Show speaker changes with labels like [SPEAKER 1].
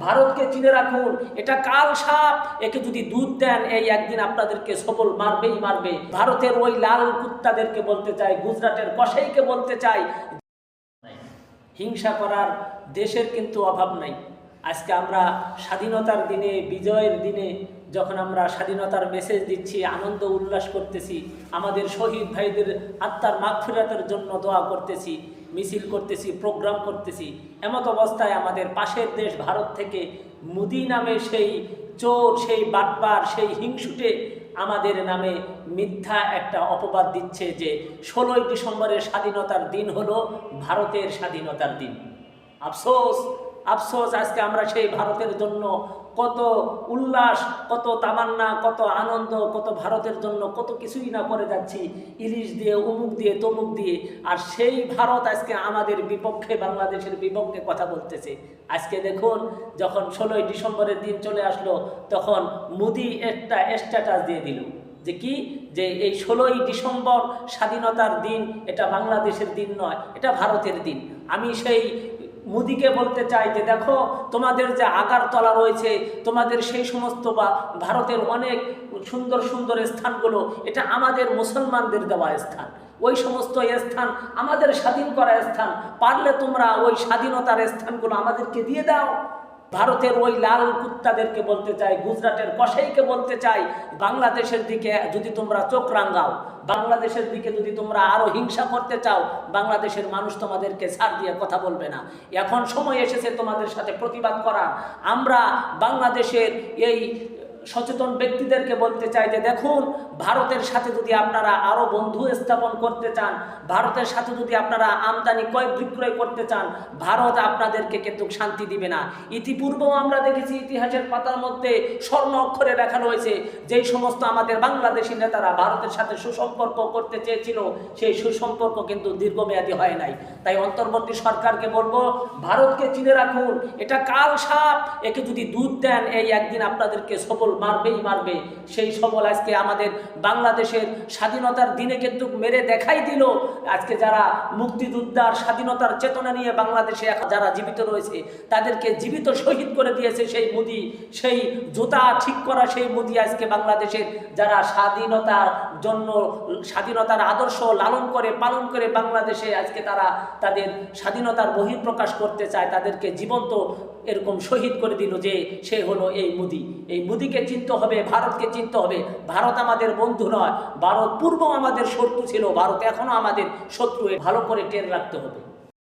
[SPEAKER 1] ভারতকে চিনে রাখুন, এটা কাল সাপ, একে যদি দুধ দেন এই একদিন আপনাদেরকে সবল মারবেই মারবে। ভারতের ওই লাল কুত্তাদেরকে বলতে চাই, গুজরাটের কসাইকে বলতে চাই, হিংসা করার দেশের কিন্তু অভাব নাই। আজকে আমরা স্বাধীনতার দিনে, বিজয়ের দিনে যখন আমরা স্বাধীনতার মেসেজ দিচ্ছি, আনন্দ উল্লাস করতেছি, আমাদের শহীদ ভাইদের আত্মার মাগফিরাতের জন্য দোয়া করতেছি, মিছিল করতেছি, প্রোগ্রাম করতেছি, এমত অবস্থায় আমাদের পাশের দেশ ভারত থেকে মোদি নামে সেই চোর, সেই বাটপার, সেই হিংসুটে আমাদের নামে মিথ্যা একটা অপবাদ দিচ্ছে যে 16ই ডিসেম্বরের স্বাধীনতার দিন হলো ভারতের স্বাধীনতার দিন। আফসোস, আফসোস, আজকে আমরা সেই ভারতের জন্য কত উল্লাস, কত তামান্না, কত আনন্দ, কত ভারতের জন্য কত কিছুই না করে যাচ্ছি, ইলিশ দিয়ে, অমুক দিয়ে, তমুক দিয়ে, আর সেই ভারত আজকে আমাদের বিপক্ষে, বাংলাদেশের বিপক্ষে কথা বলতেছে। আজকে দেখুন, যখন 16ই ডিসেম্বরের দিন চলে আসলো, তখন মোদি একটা স্ট্যাটাস দিয়ে দিল যে কি, যে এই 16ই ডিসেম্বর স্বাধীনতার দিন, এটা বাংলাদেশের দিন নয়, এটা ভারতের দিন। আমি সেই মোদিকে বলতে চাই যে দেখো, তোমাদের যে আগারতলা রয়েছে, তোমাদের সেই সমস্ত বা ভারতের অনেক সুন্দর সুন্দর স্থানগুলো, এটা আমাদের মুসলমানদের দেওয়া স্থান, ওই সমস্ত স্থান আমাদের স্বাধীন করা স্থান, পারলে তোমরা ওই স্বাধীনতার স্থানগুলো আমাদেরকে দিয়ে দাও। ভারতের ওই লাল কুত্তাদেরকে বলতে চাই, গুজরাটের কসাইকে বলতে চাই, বাংলাদেশের দিকে যদি তোমরা চোখ রাঙাও, বাংলাদেশের দিকে যদি তোমরা আরো হিংসা করতে চাও, বাংলাদেশের মানুষ তোমাদেরকে ছাড় দিয়ে কথা বলবে না। এখন সময় এসেছে তোমাদের সাথে প্রতিবাদ করার। আমরা বাংলাদেশের এই সচেতন ব্যক্তিদেরকে বলতে চাই যে দেখুন, ভারতের সাথে যদি আপনারা আরও বন্ধু স্থাপন করতে চান, ভারতের সাথে যদি আপনারা আমদানি ক্রয় বিক্রয় করতে চান, ভারত আপনাদেরকে কিন্তু শান্তি দিবে না। ইতিপূর্বেও আমরা দেখেছি, ইতিহাসের পাতার মধ্যে স্বর্ণ অক্ষরে লেখা রয়েছে, যেই সমস্ত আমাদের বাংলাদেশি নেতারা ভারতের সাথে সুসম্পর্ক করতে চেয়েছিল, সেই সুসম্পর্ক কিন্তু দীর্ঘমেয়াদী হয় নাই। তাই অন্তর্বর্তী সরকারকে বলবো, ভারতকে চিনে রাখুন, এটা কাল সাপ, একে যদি দুধ দেন এই একদিন আপনাদেরকে সবল মারবেই মারবে। সেই সবল আজকে আমাদের বাংলাদেশের স্বাধীনতার দিনে কিন্তু মেরে দেখাই দিল। আজকে যারা মুক্তিযোদ্ধার স্বাধীনতার চেতনা নিয়ে বাংলাদেশে যারা জীবিত রয়েছে, তাদেরকে জীবিত শহীদ করে দিয়েছে সেই মোদি, সেই জুতা ঠিক করা সেই মোদি আজকে বাংলাদেশের যারা স্বাধীনতার জন্য, স্বাধীনতার আদর্শ লালন করে পালন করে বাংলাদেশে আজকে তারা তাদের স্বাধীনতার বহিঃপ্রকাশ করতে চায়, তাদেরকে জীবন্ত এরকম শহীদ করে দিল যে সে হলো এই মোদি। এই মোদিকে চিনতে হবে, ভারতকে চিনতে হবে। ভারত আমাদের বন্ধু নয়, ভারত পূর্ব আমাদের শত্রু ছিল, ভারত এখনো আমাদের শত্রু, ভালো করে টের রাখতে হবে।